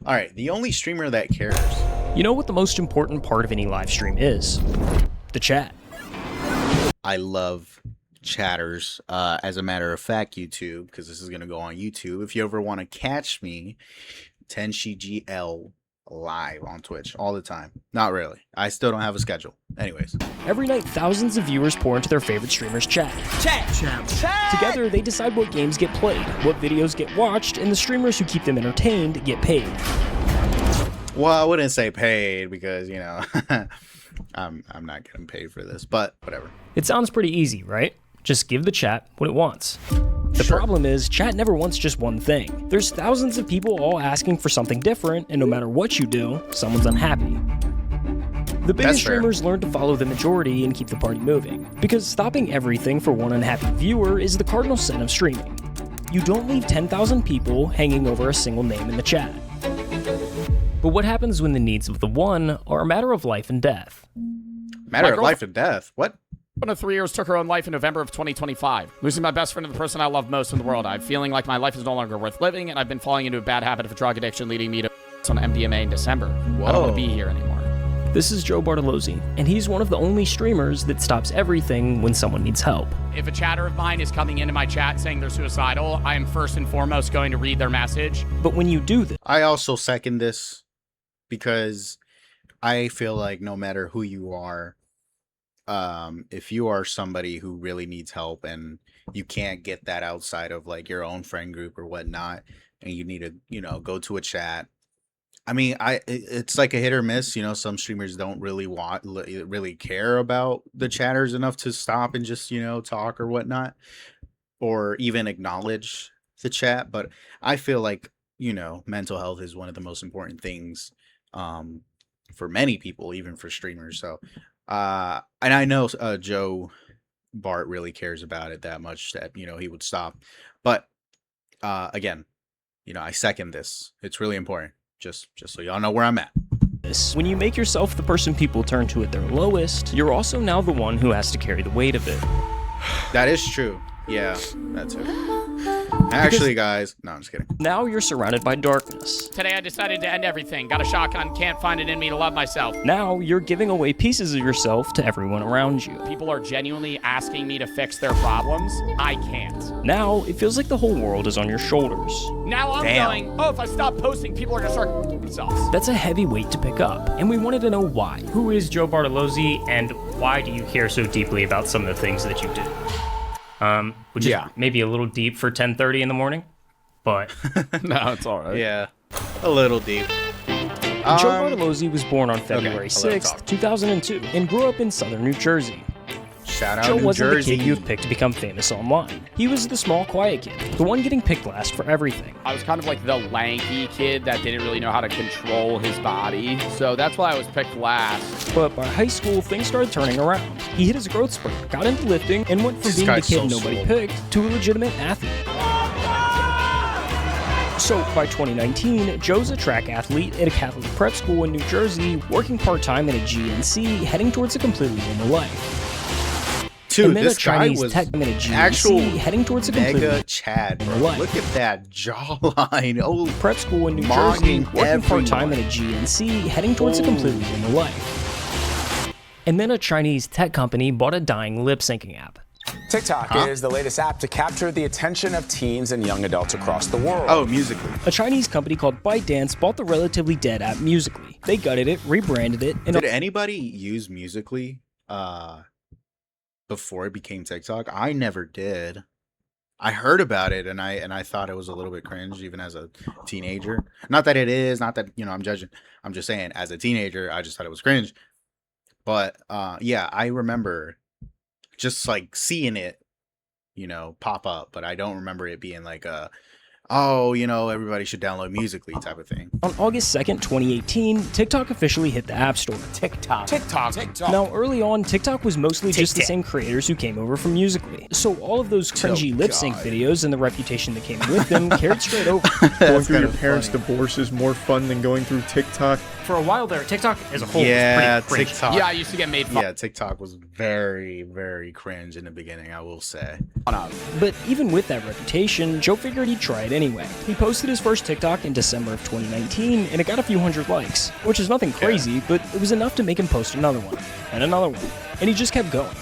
All right, the only streamer that cares. You know what the most important part of any live stream is? The chat. I love chatters. As a matter of fact, YouTube, because this is going to go on YouTube. If you ever want to catch me, Tenshigl live on Twitch all the time. Not really. I still don't have a schedule. Anyways. Every night, thousands of viewers pour into their favorite streamers' chat. Chat. Together, they decide what games get played, what videos get watched, and the streamers who keep them entertained get paid. Well, I wouldn't say paid because, you know, I'm not getting paid for this, but whatever. It sounds pretty easy, right? Just give the chat what it wants. The problem is, chat never wants just one thing. There's thousands of people all asking for something different, and no matter what you do, someone's unhappy. The biggest streamers learn to follow the majority and keep the party moving, because stopping everything for one unhappy viewer is the cardinal sin of streaming. You don't leave 10,000 people hanging over a single name in the chat. But what happens when the needs of the one are a matter of life and death? Matter of life and death? What? One of 3 years took her own life in November of 2025. Losing my best friend and the person I love most in the world. I'm feeling like my life is no longer worth living, and I've been falling into a bad habit of drug addiction, leading me to on MDMA in December. Whoa. I don't want to be here anymore. This is Joe Bartolozzi, and he's one of the only streamers that stops everything when someone needs help. If a chatter of mine is coming into my chat saying they're suicidal, I am first and foremost going to read their message. But when you do this, I also second this because I feel like no matter who you are, if you are somebody who really needs help and you can't get that outside of like your own friend group or whatnot, and you need to, you know, go to a chat. I mean, it's like a hit or miss. You know, some streamers don't really care about the chatters enough to stop and just, you know, talk or whatnot, or even acknowledge the chat. But I feel like, you know, mental health is one of the most important things for many people, even for streamers. So, and I know Joe Bart really cares about it that much that, you know, he would stop. But again, you know, I second this. It's really important. Just so y'all know where I'm at. When you make yourself the person people turn to at their lowest, you're also now the one who has to carry the weight of it. That is true. Yeah, that's it. Actually, guys, no, I'm just kidding. Now you're surrounded by darkness. Today I decided to end everything. Got a shotgun, can't find it in me to love myself. Now you're giving away pieces of yourself to everyone around you. People are genuinely asking me to fix their problems. I can't. Now it feels like the whole world is on your shoulders. Now I'm going, oh, if I stop posting, people are going to start themselves. That's a heavy weight to pick up, and we wanted to know why. Who is Joe Bartolozzi, and why do you care so deeply about some of the things that you do? Which is maybe a little deep for 10:30 in the morning, but no, it's all right. Yeah, a little deep. Joe Bartolozzi was born on February 6th, 2002, and grew up in southern New Jersey. Shout out Joe New wasn't Jersey. the kid you'd pick to become famous online. He was the small, quiet kid, the one getting picked last for everything. I was kind of like the lanky kid that didn't really know how to control his body, so that's why I was picked last. But by high school, things started turning around. He hit his growth spurt, got into lifting, and went from being the kid nobody picked to a legitimate athlete. So by 2019, Joe's a track athlete at a Catholic prep school in New Jersey, working part-time at a GNC, heading towards a completely normal life. Dude, this guy was actual heading towards a mega Chad, bro. Look at that jawline. Oh, prep school in New Jersey, working part-time at a GNC, heading towards a completely normal life. And then a Chinese tech company bought a dying lip-syncing app. TikTok is the latest app to capture the attention of teens and young adults across the world. Oh, Musical.ly. A Chinese company called ByteDance bought the relatively dead app Musical.ly. They gutted it, rebranded it, and did anybody use Musical.ly before it became TikTok? I never did. I heard about it and I thought it was a little bit cringe even as a teenager. Not that it is, not that, you know, I'm judging. I'm just saying as a teenager, I just thought it was cringe. But yeah, I remember just like seeing it, you know, pop up, but I don't remember it being like a, oh, you know, everybody should download Musical.ly type of thing. On August 2nd, 2018, TikTok officially hit the App Store. TikTok. Now, early on, TikTok was mostly just the same creators who came over from Musical.ly. So all of those cringy lip sync videos and the reputation that came with them carried straight over. Going through your parents' divorce is more fun than going through TikTok. For a while there, TikTok as a whole yeah, was pretty cringe. TikTok. Yeah, I used to get made fun. Yeah, TikTok was very, very cringe in the beginning, I will say. But even with that reputation, Joe figured he'd try it it anyway. He posted his first TikTok in December of 2019, and it got a few hundred likes, which is nothing crazy, but it was enough to make him post another one, and another one, and he just kept going.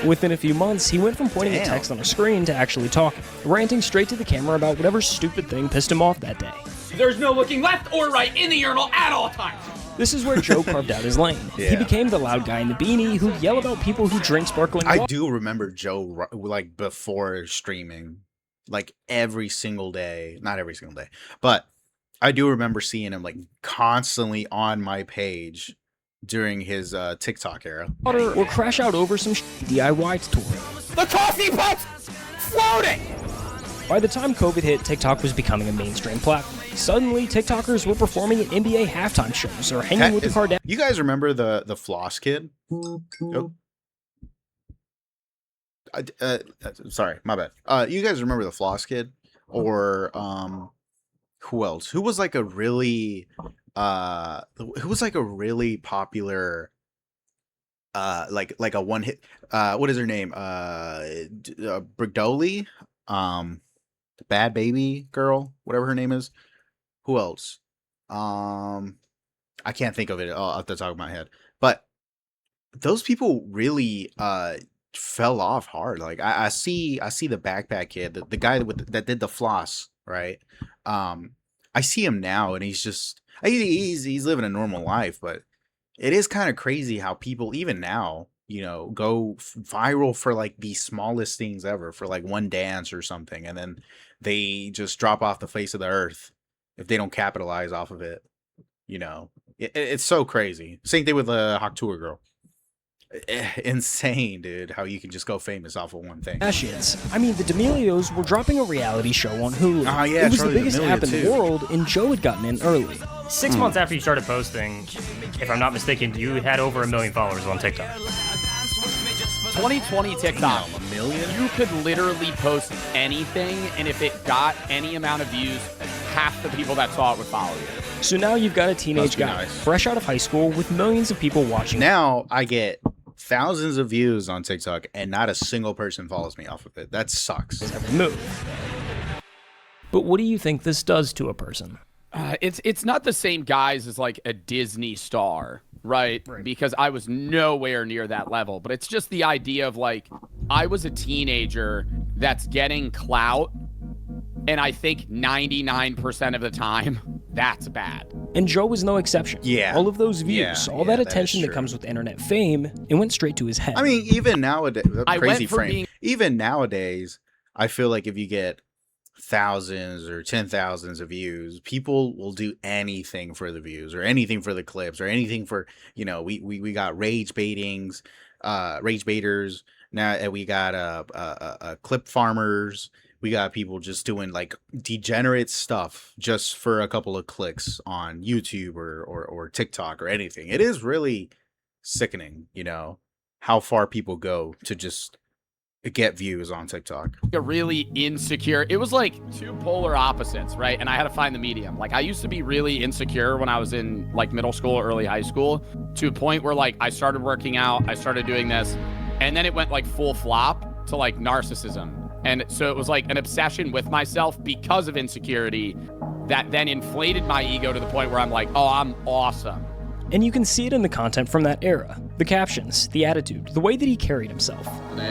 Within a few months, he went from pointing at text on a screen to actually talking, ranting straight to the camera about whatever stupid thing pissed him off that day. There's no looking left or right in the urinal at all times. This is where Joe carved out his lane. He became the loud guy in the beanie who yell about people who drink sparkling water. I do remember Joe, like, before streaming, like, every single day. Not every single day, but I do remember seeing him, like, constantly on my page during his TikTok era. Or crash out over some DIY tutorial. The coffee pot's floating! By the time COVID hit, TikTok was becoming a mainstream platform. Suddenly, TikTokers were performing at NBA halftime shows or hanging with the Kardashians. You guys remember the floss kid? Oh. Sorry, my bad. You guys remember the floss kid? Or who else? Who was like a really popular like a one hit what is her name? Brigdoli? Bad Baby Girl, whatever her name is. Who else? I can't think of it off the top of my head. But those people really fell off hard. Like I see the backpack kid, the guy that did the floss, right? I see him now, and he's living a normal life, but it is kind of crazy how people even now, go viral for like the smallest things ever, for like one dance or something, and then they just drop off the face of the earth if they don't capitalize off of it. It's so crazy. Same thing with the Hawk Tour girl. Insane, dude, how you can just go famous off of one thing. I mean, the D'Amelios were dropping a reality show on Hulu. Oh, yeah, it was Charli the biggest D'Amelio app in too. the world, and Joe had gotten in early. 6 months after you started posting, if I'm not mistaken, you had over 1 million followers on TikTok. 2020 TikTok. Damn, 1 million? You could literally post anything, and if it got any amount of views, half the people that saw it would follow you. So now you've got a teenage Must be guy, nice. fresh out of high school, with millions of people watching. Now I get thousands of views on TikTok, and not a single person follows me off of it. That sucks. Every move. But what do you think this does to a person? It's not the same guys as like a Disney star, right? Because I was nowhere near that level. But it's just the idea of like, I was a teenager that's getting clout, and I think 99% of the time, that's bad. And Joe was no exception. Yeah. All of those views, all that that is attention that true. comes with internet fame, it went straight to his head. I mean, even nowadays, I crazy went from frame. being- Even nowadays, I feel like if you get thousands or 10,000s of views, people will do anything for the views, or anything for the clips, or anything for, we got rage baiters now, and we got clip farmers. We got people just doing like degenerate stuff just for a couple of clicks on YouTube or TikTok or anything. It is really sickening, how far people go to just get views on TikTok. A really insecure. It was like two polar opposites, right? And I had to find the medium. Like I used to be really insecure when I was in like middle school, early high school, to a point where like I started working out, I started doing this, and then it went like full flop to like narcissism. And so it was like an obsession with myself because of insecurity that then inflated my ego to the point where I'm like, oh, I'm awesome. And you can see it in the content from that era. The captions, the attitude, the way that he carried himself.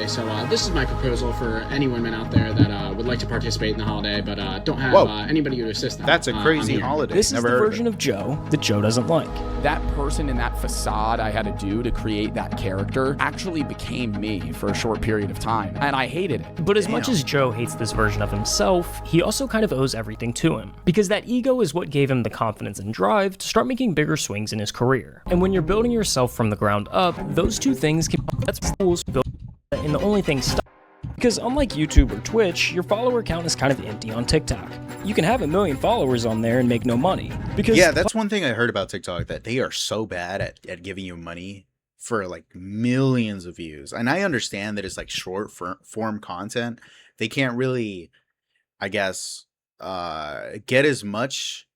So this is my proposal for any women out there that would like to participate in the holiday but don't have anybody to assist them. That's a crazy I'm here. holiday. This Never is the heard version of Joe that Joe doesn't like. That person in that facade I had to do to create that character actually became me for a short period of time. And I hated it. But as much as Joe hates this version of himself, he also kind of owes everything to him. Because that ego is what gave him the confidence and drive to start making bigger swings in his career. And when you're building yourself from the ground up, those two things can that's fools build, and the only thing stop. Because unlike YouTube or Twitch, your follower count is kind of empty on TikTok. You can have 1 million followers on there and make no money. Because that's one thing I heard about TikTok, that they are so bad at giving you money for like millions of views. And I understand that it's like short form content. They can't really, I guess, get as much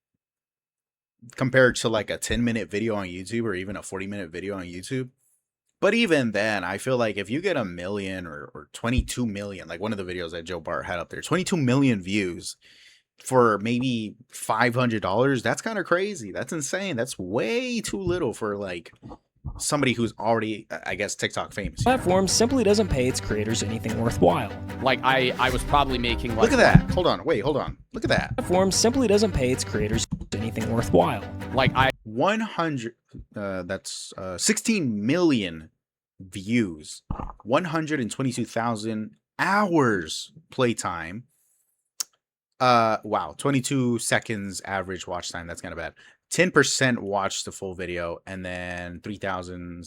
compared to like a 10-minute video on YouTube or even a 40-minute video on YouTube. But even then, I feel like if you get 1 million or 22 million, like one of the videos that Joe Bart had up there, 22 million views for maybe $500, that's kind of crazy. That's insane. That's way too little for like somebody who's already, I guess, TikTok famous. Platform simply doesn't pay its creators anything worthwhile. Like I was probably making like, Look at that. Hold on. Wait, hold on. Look at that. Platform simply doesn't pay its creators anything worthwhile. Like 16 million views, 122,000 hours playtime. Wow, 22 seconds average watch time. That's kind of bad. 10% watched the full video, and then 3,000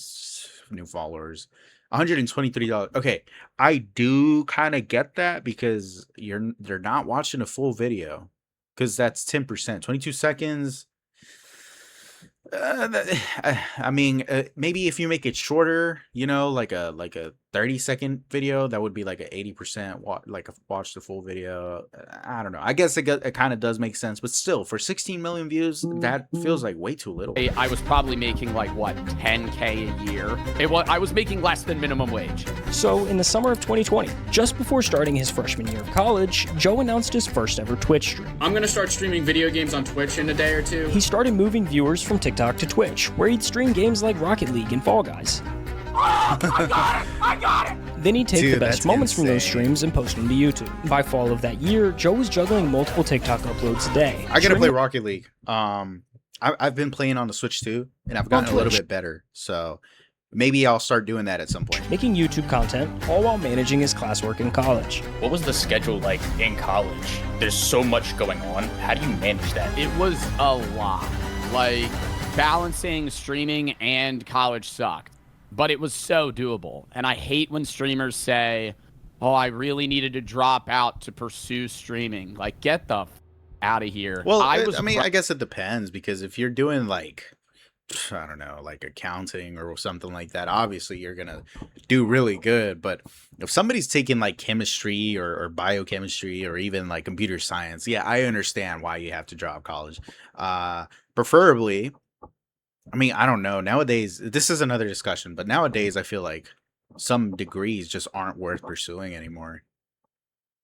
new followers. $123. Okay, I do kind of get that because they're not watching a full video, because that's 10%. 22 seconds. I mean, maybe if you make it shorter, you know, like a 30-second video, that would be like a 80% watch the full video. I don't know. I guess it kind of does make sense, but still, for 16 million views, that feels like way too little. I was probably making like what, 10K a year. I was making less than minimum wage. So in the summer of 2020, just before starting his freshman year of college, Joe announced his first ever Twitch stream. I'm gonna start streaming video games on Twitch in a day or two. He started moving viewers from TikTok to Twitch, where he'd stream games like Rocket League and Fall Guys. I got it! Then he'd take Dude, the best that's moments from those insane. streams and post them to YouTube. By fall of that year, Joe was juggling multiple TikTok uploads a day. I gotta play Rocket League. I've been playing on the Switch too, and I've gotten a little bit better. So maybe I'll start doing that at some point. Making YouTube content, all while managing his classwork in college. What was the schedule like in college? There's so much going on. How do you manage that? It was a lot. Like, balancing streaming and college sucked, but it was so doable. And I hate when streamers say, oh, I really needed to drop out to pursue streaming. Like, get the out of here. Well, I guess it depends, because if you're doing like, I don't know, like accounting or something like that, obviously you're gonna do really good. But if somebody's taking like chemistry or biochemistry or even like computer science, yeah, I understand why you have to drop college. Preferably, I mean, I don't know. Nowadays, this is another discussion, but nowadays I feel like some degrees just aren't worth pursuing anymore.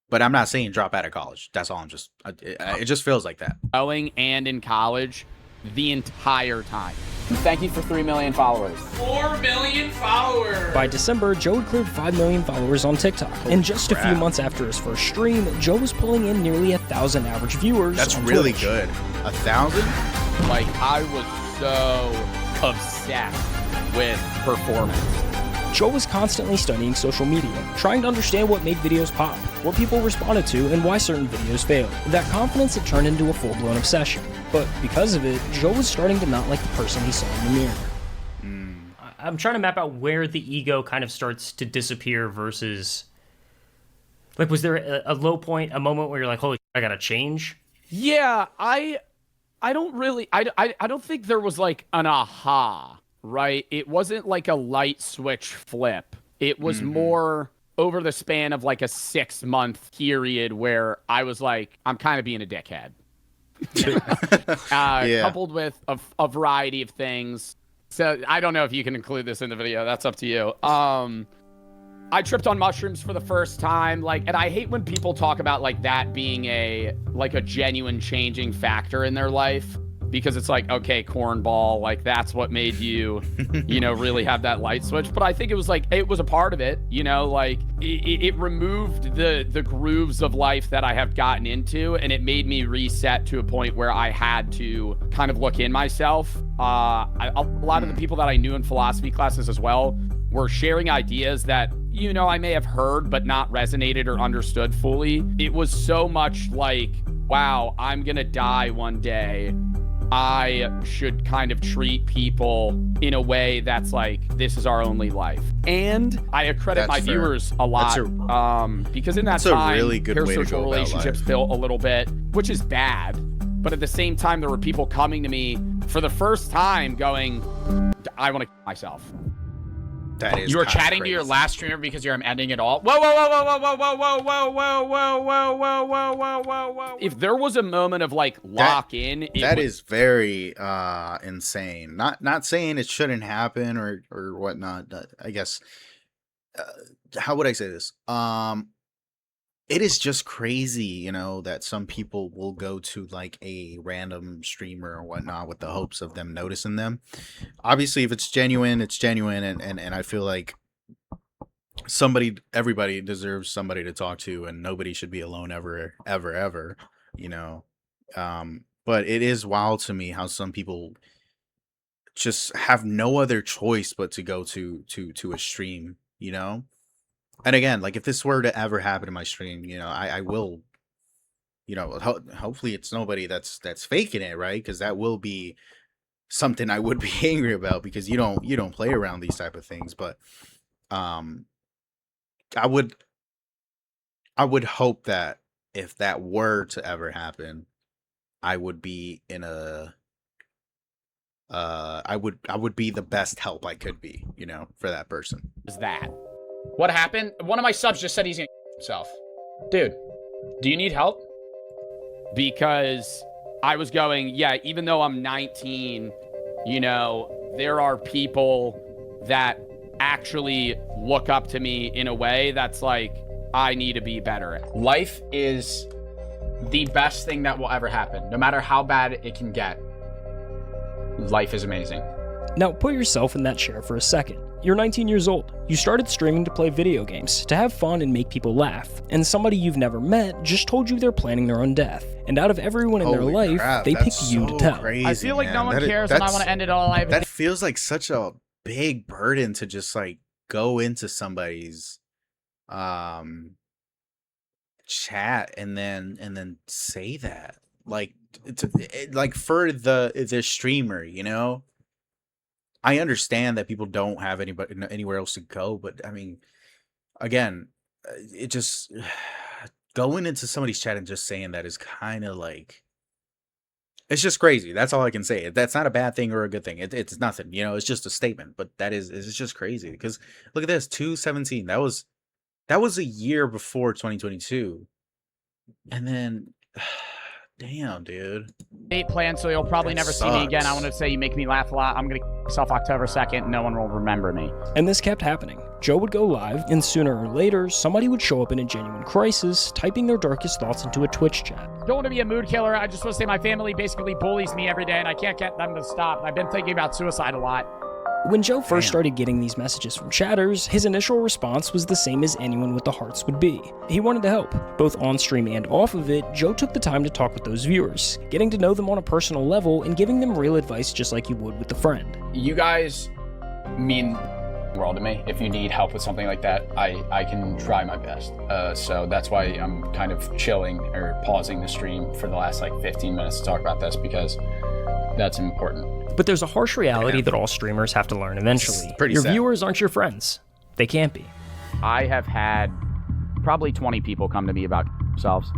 But I'm not saying drop out of college. That's all. It just feels like that. Going and in college the entire time. Thank you for 3 million followers. 4 million followers! By December, Joe had cleared 5 million followers on TikTok. And just a few months after his first stream, Joe was pulling in nearly 1,000 average viewers. That's on really Twitch. good. 1,000? Like, I was so obsessed with performance. Joe was constantly studying social media, trying to understand what made videos pop, what people responded to, and why certain videos failed. That confidence had turned into a full-blown obsession. But because of it, Joe was starting to not like the person he saw in the mirror. I'm trying to map out where the ego kind of starts to disappear versus... Like, was there a low point, a moment where you're like, holy, I gotta change? Yeah, I don't really... I don't think there was, like, an aha, right? It wasn't like a light switch flip. It was more over the span of, like, a 6-month period where I was like, I'm kind of being a dickhead. Coupled with a variety of things. So I don't know if you can include this in the video. That's up to you. I tripped on mushrooms for the first time. Like, and I hate when people talk about like that being a genuine changing factor in their life, because it's like, okay, cornball, like that's what made you, really have that light switch. But I think it was like, it was a part of it, like it removed the grooves of life that I have gotten into, and it made me reset to a point where I had to kind of look in myself. A lot of the people that I knew in philosophy classes as well were sharing ideas that, I may have heard but not resonated or understood fully. It was so much like, wow, I'm gonna die one day. I should kind of treat people in a way that's like, this is our only life. And I accredit my viewers a lot, because in that time, really good way to parasocial go about relationships life. built a little bit, which is bad. But at the same time, there were people coming to me for the first time going, I want to kill myself. That is. You were kinda chatting to your crazy. last streamer because you're ending it all. Whoa, whoa, whoa, whoa, whoa, whoa, whoa, whoa, whoa, whoa, whoa, whoa, whoa, whoa, whoa, whoa. If there was a moment of like lock in, that is very insane. Not saying it shouldn't happen or whatnot. I guess. How would I say this? It is just crazy, you know, that some people will go to like a random streamer or whatnot with the hopes of them noticing them. Obviously, if it's genuine, it's genuine, and I feel like everybody deserves somebody to talk to, and nobody should be alone ever, you know. But it is wild to me how some people just have no other choice but to go to a stream, you know. And again, like if this were to ever happen in my stream, you know, I will, you know, hopefully it's nobody that's faking it, right? Because that will be something I would be angry about, because you don't play around these type of things. But I would hope that if that were to ever happen, I would be in a I would be the best help I could be, you know, for that person. is that. What happened? One of my subs just said he's gonna himself. Dude, do you need help? Because I was going, yeah, even though I'm 19, you know, there are people that actually look up to me in a way that's like, I need to be better at. Life is the best thing that will ever happen. No matter how bad it can get, life is amazing. Now, put yourself in that chair for a second. You're 19 years old. You started streaming to play video games, to have fun and make people laugh, and somebody you've never met just told you they're planning their own death. And out of everyone in their life, they picked you to tell. Crazy, I feel like man. no one cares, and I want to end it all life. That feels like such a big burden to just like go into somebody's chat and then say that, like like for the streamer, you know. I understand that people don't have anywhere else to go, but I mean, again, it just going into somebody's chat and just saying that is kind of like, it's just crazy. That's all I can say. That's not a bad thing or a good thing. It's nothing, you know. It's just a statement, but it's just crazy because look at this, 217. That was a year before 2022, and then. Damn, dude. Date plan, so you'll probably never see me again. I want to say you make me laugh a lot. I'm going to myself October 2nd. No one will remember me. And this kept happening. Joe would go live, and sooner or later, somebody would show up in a genuine crisis, typing their darkest thoughts into a Twitch chat. Don't want to be a mood killer. I just want to say my family basically bullies me every day, and I can't get them to stop. I've been thinking about suicide a lot. When Joe first started getting these messages from chatters, his initial response was the same as anyone with the hearts would be. He wanted to help. Both on stream and off of it, Joe took the time to talk with those viewers, getting to know them on a personal level and giving them real advice just like you would with a friend. You guys mean the world to me. If you need help with something like that, I can try my best. So that's why I'm kind of chilling or pausing the stream for the last like 15 minutes to talk about this, because that's important. But there's a harsh reality that all streamers have to learn eventually. Your viewers aren't your friends. They can't be. I have had probably 20 people come to me about themselves,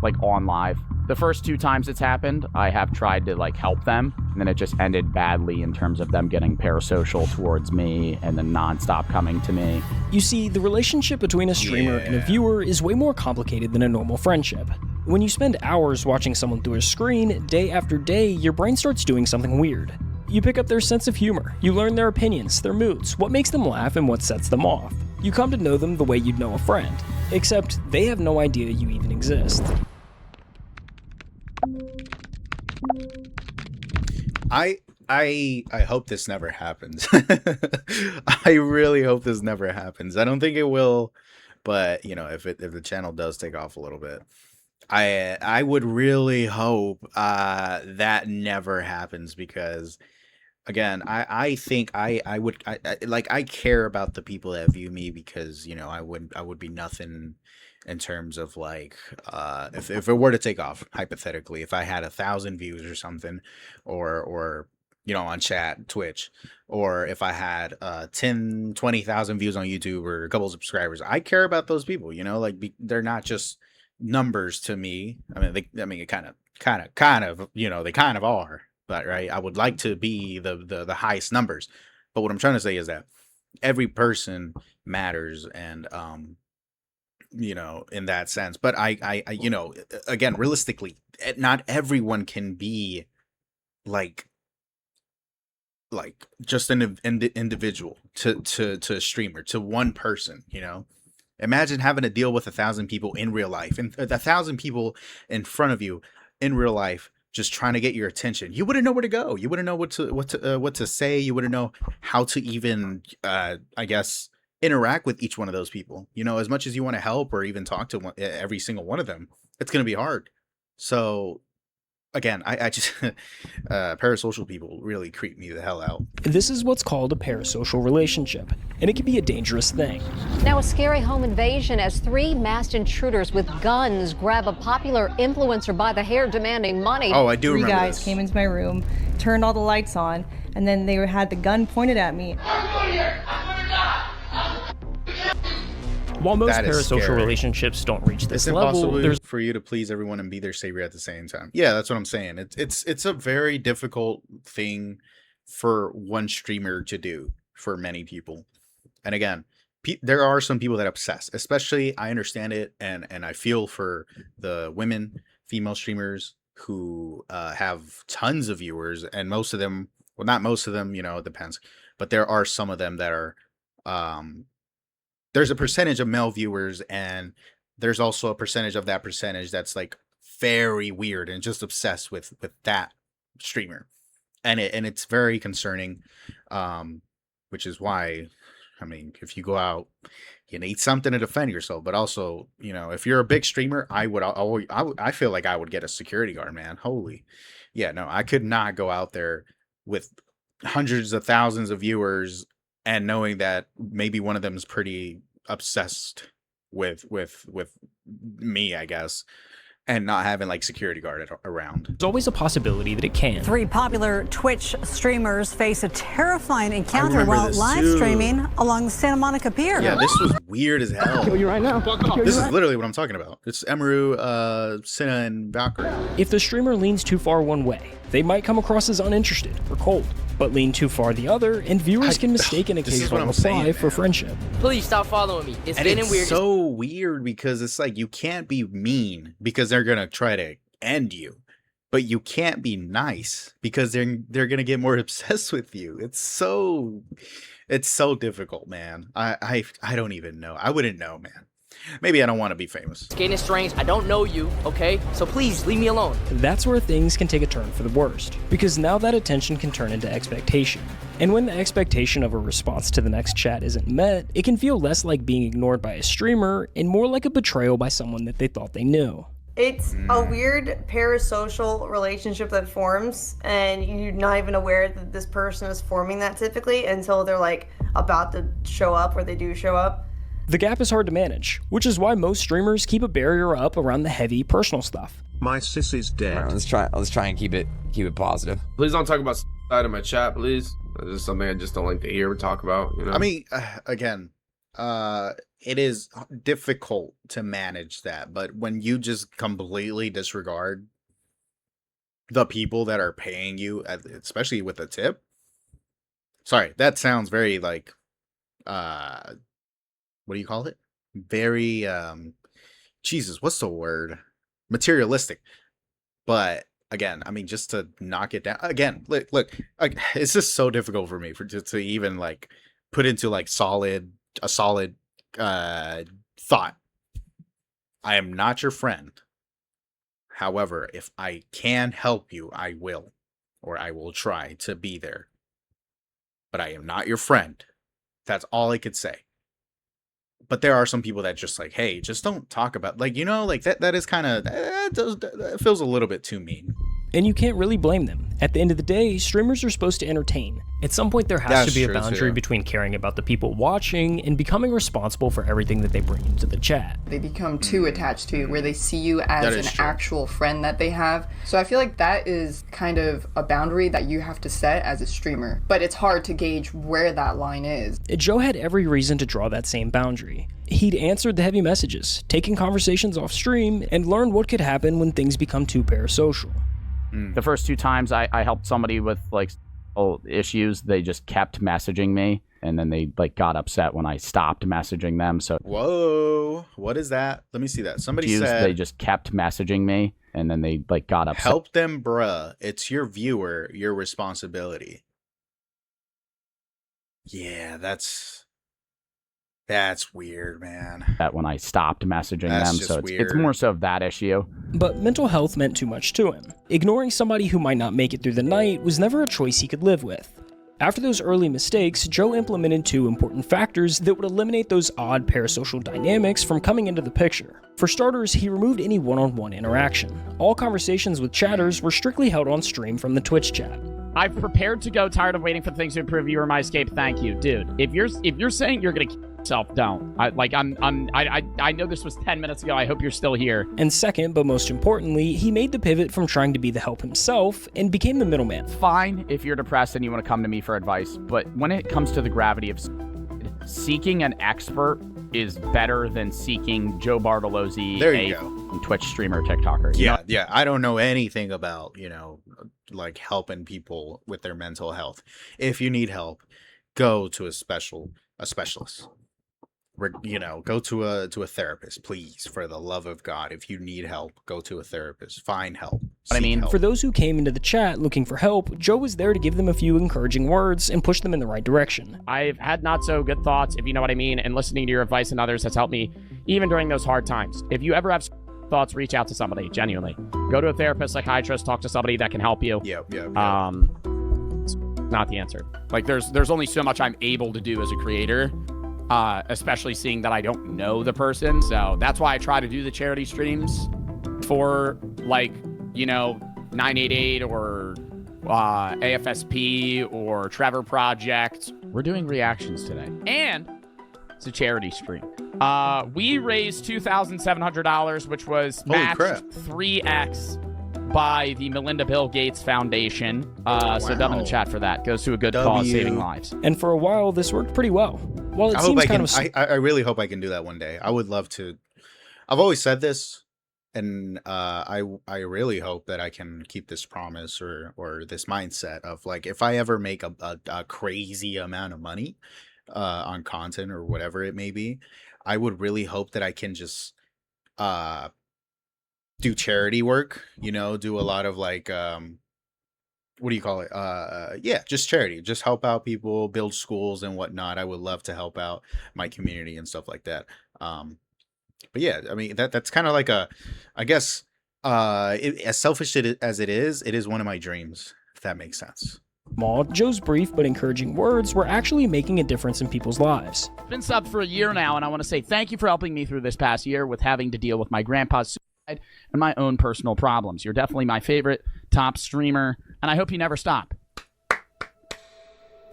like on live. The first 2 times it's happened, I have tried to like help them, and then it just ended badly in terms of them getting parasocial towards me and then nonstop coming to me. You see, the relationship between a streamer and a viewer is way more complicated than a normal friendship. When you spend hours watching someone through a screen, day after day, your brain starts doing something weird. You pick up their sense of humor, you learn their opinions, their moods, what makes them laugh and what sets them off. You come to know them the way you'd know a friend, except they have no idea you even exist. I hope this never happens. I really hope this never happens. I don't think it will, but you know, if the channel does take off a little bit, I would really hope that never happens, because again, I think I would like, I care about the people that view me, because you know, I would be nothing in terms of like if it were to take off, hypothetically, if I had 1,000 views or something, or you know, on chat, Twitch, or if I had 20,000 views on YouTube or a couple of subscribers, I care about those people, you know, like they're not just numbers to me. I mean, it kind of, you know, they kind of are, but right, I would like to be the highest numbers. But what I'm trying to say is that every person matters, and in that sense. But I again, realistically, not everyone can be like just an individual to a streamer, to one person. Imagine having to deal with 1,000 people in real life, and 1,000 people in front of you in real life, just trying to get your attention. You wouldn't know where to go. You wouldn't know what to say. You wouldn't know how to even, I guess, interact with each one of those people. As much as you want to help or even talk to every single one of them, it's going to be hard. So again, I just parasocial people really creep me the hell out. This is what's called a parasocial relationship, and it can be a dangerous thing. Now a scary home invasion as 3 masked intruders with guns grab a popular influencer by the hair demanding money. Oh, I do remember 3 guys this. came into my room, turned all the lights on, and then they had the gun pointed at me. While most That is parasocial scary. relationships don't reach this It's level, impossible there's for you to please everyone and be their savior at the same time. Yeah, that's what I'm saying. It's a very difficult thing for one streamer to do for many people. And again, there are some people that obsess. Especially, I understand it, and I feel for the female streamers who have tons of viewers, and most of them, well, not most of them, it depends, but there are some of them that are. There's a percentage of male viewers, and there's also a percentage of that percentage that's like very weird and just obsessed with that streamer, and it's very concerning, which is why, I mean, if you go out, you need something to defend yourself, but also, if you're a big streamer, I feel like I would get a security guard, man. No, I could not go out there with hundreds of thousands of viewers and knowing that maybe one of them is pretty obsessed with me, I guess, and not having like security guard around. There's always a possibility that it can. 3 popular Twitch streamers face a terrifying encounter remember while this live too. streaming along the Santa Monica Pier. Yeah, this was weird as hell. Kill you right now. This is literally what I'm talking about. It's Emeru, Senna, and Valkyrie. If the streamer leans too far one way, they might come across as uninterested or cold, but lean too far the other, and viewers can mistake an This is what occasional I'm reply saying, for man. friendship. Please stop following me. It's And getting it's weird. so weird because it's like you can't be mean because they're gonna try to end you, but you can't be nice because they're gonna get more obsessed with you. It's so difficult, man. I don't even know. I wouldn't know, man. Maybe I don't want to be famous. It's getting strange. I don't know you, okay? So please leave me alone. That's where things can take a turn for the worst, because now that attention can turn into expectation. And when the expectation of a response to the next chat isn't met, it can feel less like being ignored by a streamer and more like a betrayal by someone that they thought they knew. It's a weird parasocial relationship that forms, and you're not even aware that this person is forming that typically until they're like about to show up, or they do show up. The gap is hard to manage, which is why most streamers keep a barrier up around the heavy personal stuff. My sis is dead. Right, let's try and keep it positive. Please don't talk about side in my chat, please. This is something I just don't like to hear or talk about. I mean, again, it is difficult to manage that, but when you just completely disregard the people that are paying you, especially with a tip. Sorry, that sounds very like, what do you call it? Very, Jesus, what's the word? Materialistic. But again, I mean, just to knock it down again, look, it's just so difficult for me to even like put into like a solid thought. I am not your friend. However, if I can help you, I will, or I will try to be there. But I am not your friend. That's all I could say. But there are some people that just like, hey, just don't talk about, like, like that is kind of, that feels a little bit too mean. And you can't really blame them. At the end of the day, streamers are supposed to entertain. At some point, there has to be a boundary between caring about the people watching and becoming responsible for everything that they bring into the chat. They become too attached to you, where they see you as an actual friend that they have. So I feel like that is kind of a boundary that you have to set as a streamer. But it's hard to gauge where that line is. Joe had every reason to draw that same boundary. He'd answered the heavy messages, taken conversations off stream, and learned what could happen when things become too parasocial. The first 2 times I helped somebody with like issues, they just kept messaging me and then they like got upset when I stopped messaging them. So whoa, what is that? Let me see that. Somebody said they just kept messaging me, and then they like got upset. Help them, bruh. It's your viewer, your responsibility. Yeah, that's weird, man. That when I stopped messaging them, so it's more so of that issue. But mental health meant too much to him. Ignoring somebody who might not make it through the night was never a choice he could live with. After those early mistakes, Joe implemented 2 important factors that would eliminate those odd parasocial dynamics from coming into the picture. For starters, he removed any one-on-one interaction. All conversations with chatters were strictly held on stream from the Twitch chat. I've prepared to go, tired of waiting for things to improve. You are my escape. Thank you, dude. If you're saying you're gonna kill yourself, don't. I know this was 10 minutes ago. I hope you're still here. And second, but most importantly, he made the pivot from trying to be the help himself and became the middleman. Fine if you're depressed and you want to come to me for advice, but when it comes to the gravity of seeking an expert is better than seeking Joe Bartolozzi, a Twitch streamer, TikToker. Yeah. I don't know anything about, like helping people with their mental health. If you need help, go to a specialist. Go to a therapist, please, for the love of God. If you need help, go to a therapist. Find help. Help. For those who came into the chat looking for help, Joe was there to give them a few encouraging words and push them in the right direction. I've had not so good thoughts, if you know what I mean, and listening to your advice and others has helped me even during those hard times. If you ever have thoughts, reach out to somebody, genuinely. Go to a therapist, psychiatrist, talk to somebody that can help you. It's not the answer. Like, there's only so much I'm able to do as a creator. Especially seeing that I don't know the person. So that's why I try to do the charity streams for 988 or AFSP or Trevor Project. We're doing reactions today. And it's a charity stream. We raised $2,700, which was matched 3x by the Melinda Bill Gates Foundation. So dub in the chat for that. Goes to a good cause, saving lives. And for a while, this worked pretty well. While it I really hope I can do that one day. I would love to. I've always said this, and I really hope that I can keep this promise or this mindset of like, if I ever make a crazy amount of money on content or whatever it may be, I would really hope that I can just do charity work, do a lot of like what do you call it? Just charity, just help out people, build schools and whatnot. I would love to help out my community and stuff like that. But yeah, I mean, that's kind of like I guess, as selfish as it is one of my dreams, if that makes sense. Joe's brief but encouraging words were actually making a difference in people's lives. I've been subbed for a year now, and I want to say thank you for helping me through this past year with having to deal with my grandpa's suicide and my own personal problems. You're definitely my favorite top streamer, and I hope you never stop.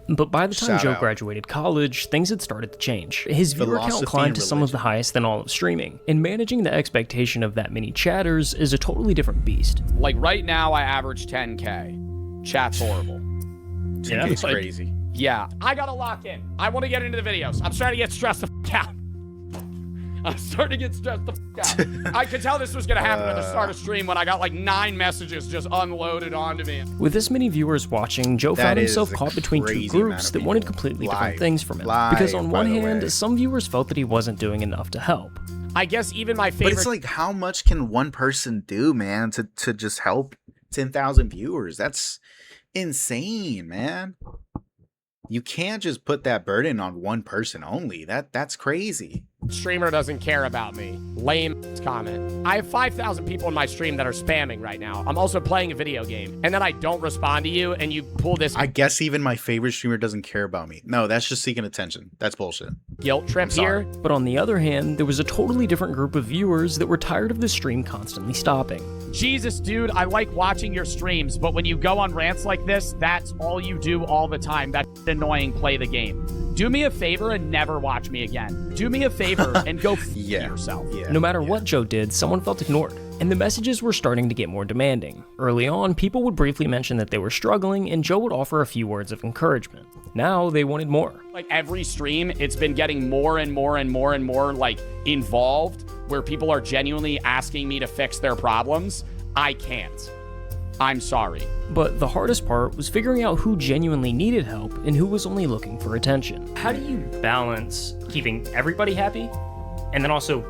But by the time Joe graduated college, things had started to change. His viewer count climbed to some of the highest in all of streaming, and managing the expectation of that many chatters is a totally different beast. Like right now, I average 10K. Chat's horrible. 10K is crazy. Yeah, I gotta lock in. I want to get into the videos. I'm starting to get stressed the f*** out. I'm starting to get stressed the f*** out. I could tell this was gonna happen at the start of stream when I got like 9 messages just unloaded onto me. With this many viewers watching, Joe found himself caught between 2 groups that wanted completely different things from him. Because on one hand, some viewers felt that he wasn't doing enough to help. I guess even my favorite... But it's like, how much can one person do, man, to just help 10,000 viewers? That's insane, man. You can't just put that burden on one person only. That's crazy. Streamer doesn't care about me. Lame comment. I have 5,000 people in my stream that are spamming right now. I'm also playing a video game, and then I don't respond to you, and you pull this... I guess even my favorite streamer doesn't care about me. No, that's just seeking attention. That's bullshit. Guilt trip here. But on the other hand, there was a totally different group of viewers that were tired of the stream constantly stopping. Jesus, dude, I like watching your streams, but when you go on rants like this, that's all you do all the time. That's annoying. Play the game. Do me a favor and never watch me again. Do me a favor and go f*** yourself. No matter what Joe did, someone felt ignored, and the messages were starting to get more demanding. Early on, people would briefly mention that they were struggling, and Joe would offer a few words of encouragement. Now, they wanted more. Like every stream, it's been getting more and more and more and more like involved, where people are genuinely asking me to fix their problems. I can't. I'm sorry. But the hardest part was figuring out who genuinely needed help and who was only looking for attention. How do you balance keeping everybody happy and then also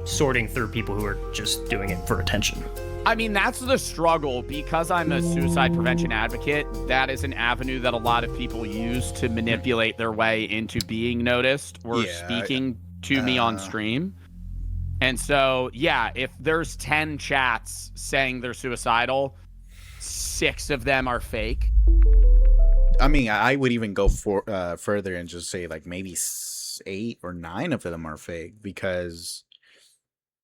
sorting through people who are just doing it for attention? I mean, that's the struggle. Because I'm a suicide prevention advocate, that is an avenue that a lot of people use to manipulate their way into being noticed or speaking to me on stream. And so, yeah, if there's 10 chats saying they're suicidal, 6 of them are fake. I mean, I would even go further and just say like maybe 8 or 9 of them are fake, because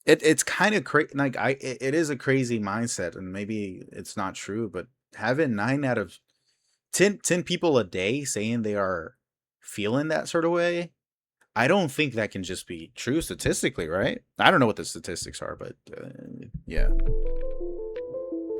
it's kind of crazy. Like it is a crazy mindset, and maybe it's not true, but having 9 out of 10 people a day saying they are feeling that sort of way, I don't think that can just be true statistically, right? I don't know what the statistics are, but yeah.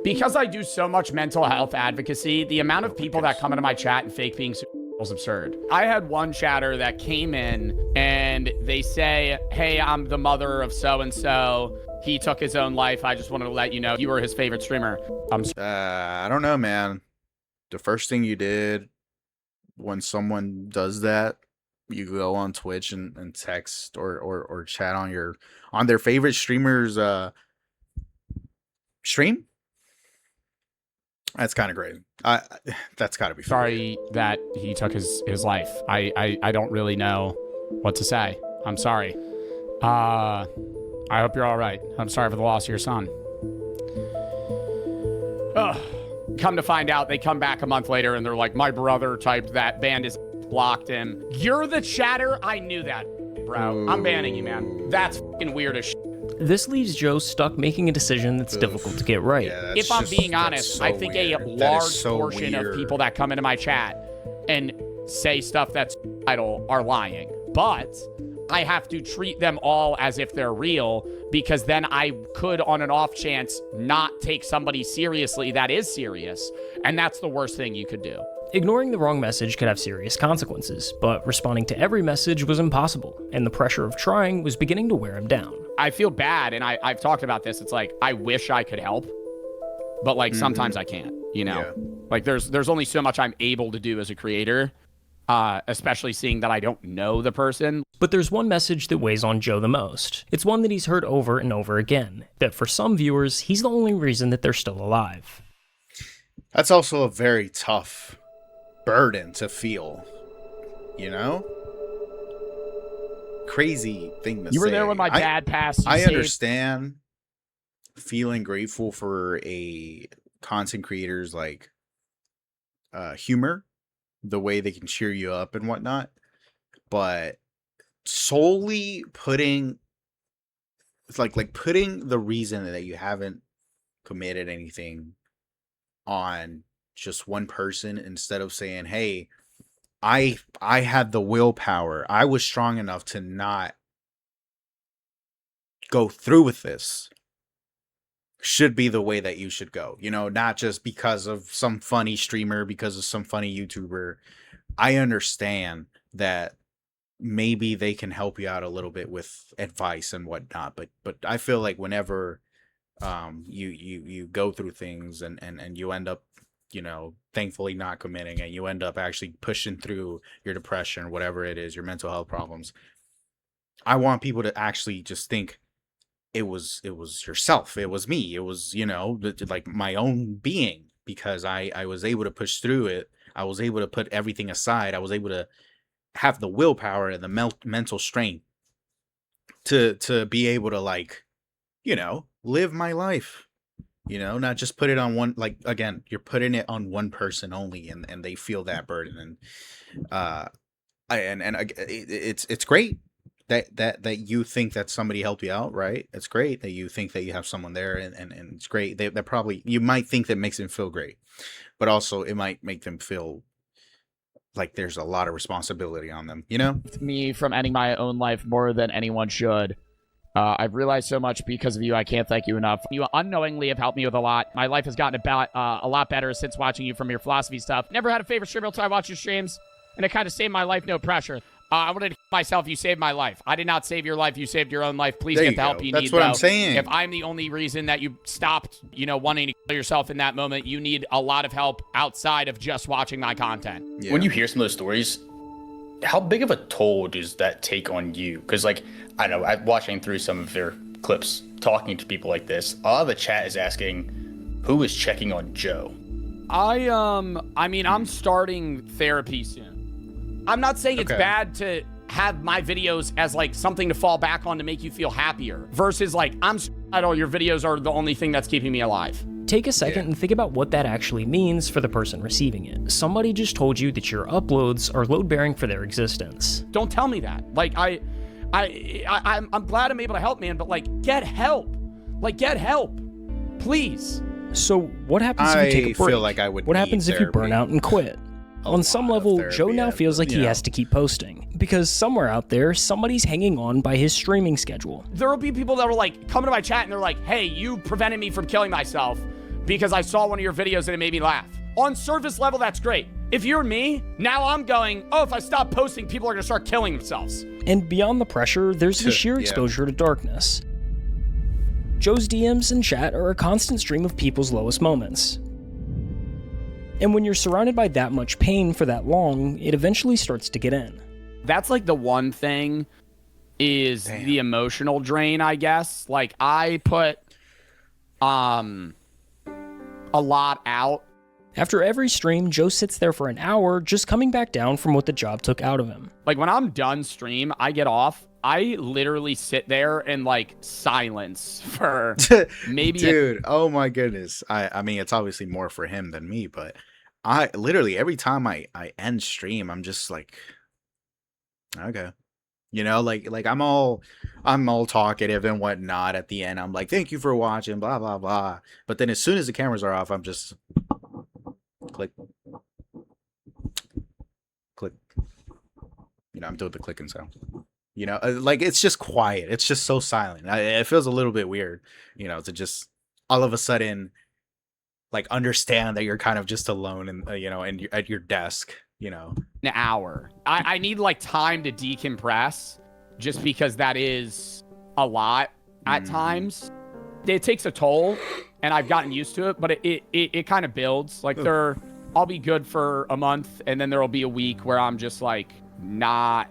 Because I do so much mental health advocacy, the amount of people that come into my chat and fake being is absurd. I had one chatter that came in and they say, hey, I'm the mother of so-and-so. He took his own life. I just wanted to let you know you were his favorite streamer. I don't know, man. The first thing you did when someone does that, you go on Twitch and text or chat on their favorite streamer's stream. That's kind of great. That's got to be sorry that he took his life. I don't really know what to say. I'm sorry. I hope you're all right. I'm sorry for the loss of your son. Come to find out, they come back a month later and they're like, my brother typed that, banned his, blocked him. You're the chatter? I knew that, bro. I'm banning you, man. That's fucking weird as shit. This leaves Joe stuck making a decision that's difficult to get right. Yeah, if I'm being honest, I think a large portion of people that come into my chat and say stuff that's idle are lying. But I have to treat them all as if they're real, because then I could, on an off chance, not take somebody seriously that is serious. And that's the worst thing you could do. Ignoring the wrong message could have serious consequences, but responding to every message was impossible, and the pressure of trying was beginning to wear him down. I feel bad, and I've talked about this. It's like, I wish I could help, but like sometimes I can't, you know? Yeah. Like there's only so much I'm able to do as a creator, especially seeing that I don't know the person. But there's one message that weighs on Joe the most. It's one that he's heard over and over again, that for some viewers, he's the only reason that they're still alive. That's also a very tough burden to feel, you know? Crazy thing to say. You were there when my dad passed. I understand feeling grateful for a content creator's like humor, the way they can cheer you up and whatnot, but solely putting putting the reason that you haven't committed anything on just one person, instead of saying, hey, I had the willpower, I was strong enough to not go through with this, should be the way that you should go. You know, not just because of some funny streamer, because of some funny YouTuber. I understand that maybe they can help you out a little bit with advice and whatnot, but I feel like whenever you go through things and you end up, you know, thankfully not committing, and you end up actually pushing through your depression or whatever it is, your mental health problems, I want people to actually just think it was yourself, it was me, it was, you know, like my own being, because I was able to push through it, I was able to put everything aside, I was able to have the willpower and the mental strength to be able to, like, you know, live my life. You know, not just put it on one, like, again, you're putting it on one person only, and they feel that burden. And it's great that you think that somebody helped you out, right? It's great that you think that you have someone there, and it's great. That probably, you might think that makes them feel great, but also it might make them feel like there's a lot of responsibility on them, you know? Me from ending my own life more than anyone should. I've realized so much because of you. I can't thank you enough. You unknowingly have helped me with a lot. My life has gotten a lot better since watching you from your philosophy stuff. Never had a favorite streamer until I watched your streams, and it kind of saved my life, no pressure. I wanted to myself. You saved my life. I did not save your life. You saved your own life. Please There get you the help go. you That's need. what though. I'm saying. If I'm the only reason that you stopped, wanting to kill yourself in that moment, you need a lot of help outside of just watching my content. When you hear some of those stories, how big of a toll does that take on you? Because, like, I don't know, I'm watching through some of their clips, talking to people like this, a lot of the chat is asking, who is checking on Joe? I mean, I'm starting therapy soon. I'm not saying it's bad to have my videos as like something to fall back on to make you feel happier versus like, I'm suicidal, your videos are the only thing that's keeping me alive. Take a second and think about what that actually means for the person receiving it. Somebody just told you that your uploads are load-bearing for their existence. Don't tell me that. Like, I'm glad I'm able to help, man, but like, get help. Like, get help. Please. So what happens if you take a break? Feel like I would what need happens if you burn therapy. out and quit? On some level, Joe now feels like he has to keep posting, because somewhere out there, somebody's hanging on by his streaming schedule. There will be people that will like come to my chat and they're like, hey, you prevented me from killing myself because I saw one of your videos and it made me laugh. On surface level, that's great. If you're me, now I'm going, oh, if I stop posting, people are gonna start killing themselves. And beyond the pressure, there's the sheer exposure to darkness. Joe's DMs and chat are a constant stream of people's lowest moments. And when you're surrounded by that much pain for that long, it eventually starts to get in. That's like the one thing is the emotional drain, I guess. Like I put a lot out. After every stream, Joe sits there for an hour just coming back down from what the job took out of him. Like when I'm done stream, I get off. I literally sit there in like silence for maybe Dude, oh my goodness. I mean, it's obviously more for him than me, but I literally every time I end stream, I'm just like, okay. Like I'm all talkative and whatnot at the end. I'm like, thank you for watching, blah blah blah. But then as soon as the cameras are off, I'm just click. I'm doing the clicking sound. Like it's just quiet. It's just so silent. It feels a little bit weird, to just all of a sudden, like understand that you're kind of just alone and and at your desk. An hour. I need like time to decompress, just because that is a lot at times. It takes a toll, and I've gotten used to it. But it kind of builds. Like I'll be good for a month, and then there'll be a week where I'm just like not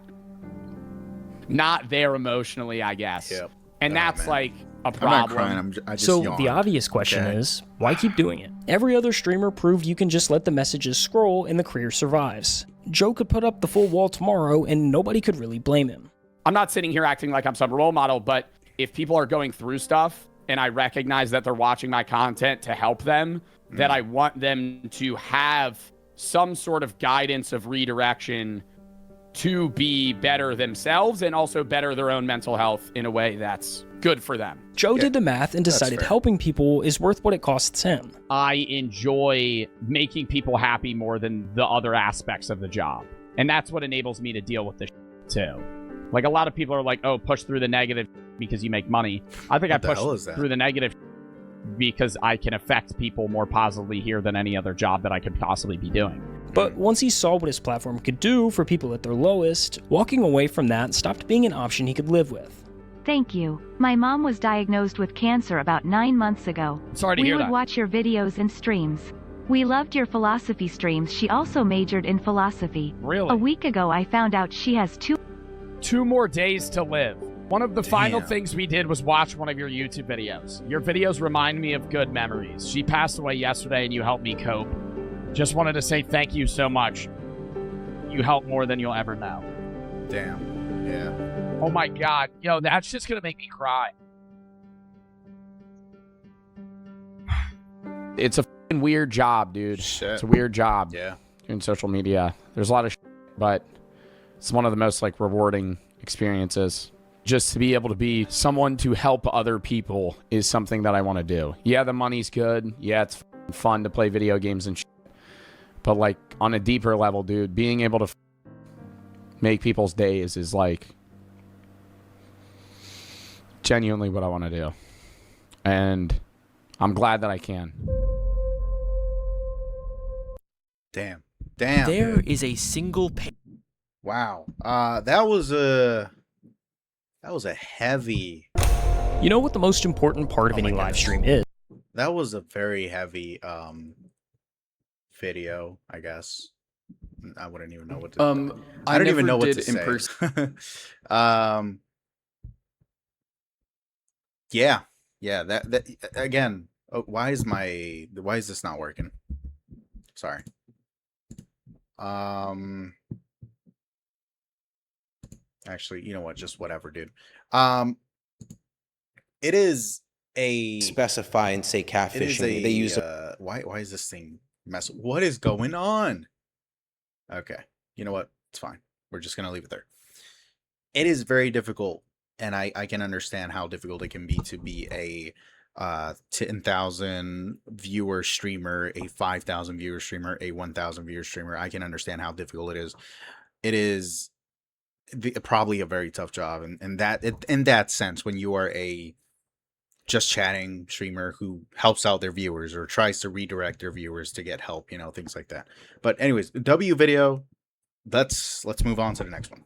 there emotionally, I guess. Yep. And that's like a problem. I'm not crying. I just So yawn. the obvious question is, why keep doing it? Every other streamer proved you can just let the messages scroll and the career survives. Joe could put up the full wall tomorrow and nobody could really blame him. I'm not sitting here acting like I'm some role model, but if people are going through stuff and I recognize that they're watching my content to help them, that I want them to have some sort of guidance of redirection to be better themselves and also better their own mental health in a way that's good for them. Joe did the math and decided helping people is worth what it costs him. I enjoy making people happy more than the other aspects of the job. And that's what enables me to deal with this too. Like a lot of people are like, oh, push through the negative because you make money. I think I push through the negative because I can affect people more positively here than any other job that I could possibly be doing. But once he saw what his platform could do for people at their lowest, walking away from that stopped being an option he could live with. Thank you. My mom was diagnosed with cancer about 9 months ago. Sorry to hear that. We would watch your videos and streams. We loved your philosophy streams. She also majored in philosophy. Really? A week ago, I found out she has two more days to live. One of the final things we did was watch one of your YouTube videos. Your videos remind me of good memories. She passed away yesterday and you helped me cope. Just wanted to say thank you so much. You helped more than you'll ever know. Damn. Yeah. Oh my God. Yo, that's just gonna make me cry. It's a fucking weird job, dude. It's a weird job. Yeah. Doing social media. There's a lot of but it's one of the most like rewarding experiences. Just to be able to be someone to help other people is something that I want to do. Yeah, the money's good. Yeah, it's fun to play video games and shit. But like on a deeper level, dude, being able to make people's days is like genuinely what I want to do. And I'm glad that I can. Damn. Damn. There is a single Wow. That was a heavy. You know what the most important part of any live stream is? That was a very heavy video, I guess. I wouldn't even know what to I don't even know what to say. Yeah. Yeah, that again, why is this not working? Sorry. Actually, you know what? Just whatever, dude. It is a specify and say catfishing. They use why is this thing mess? What is going on? Okay, you know what? It's fine. We're just gonna leave it there. It is very difficult, and I can understand how difficult it can be to be a 10,000 viewer streamer, a 5,000 viewer streamer, a 1,000 viewer streamer. I can understand how difficult it is. It is probably a very tough job, and in that sense, when you are a just chatting streamer who helps out their viewers or tries to redirect their viewers to get help, things like that. But anyways, W video. Let's move on to the next one.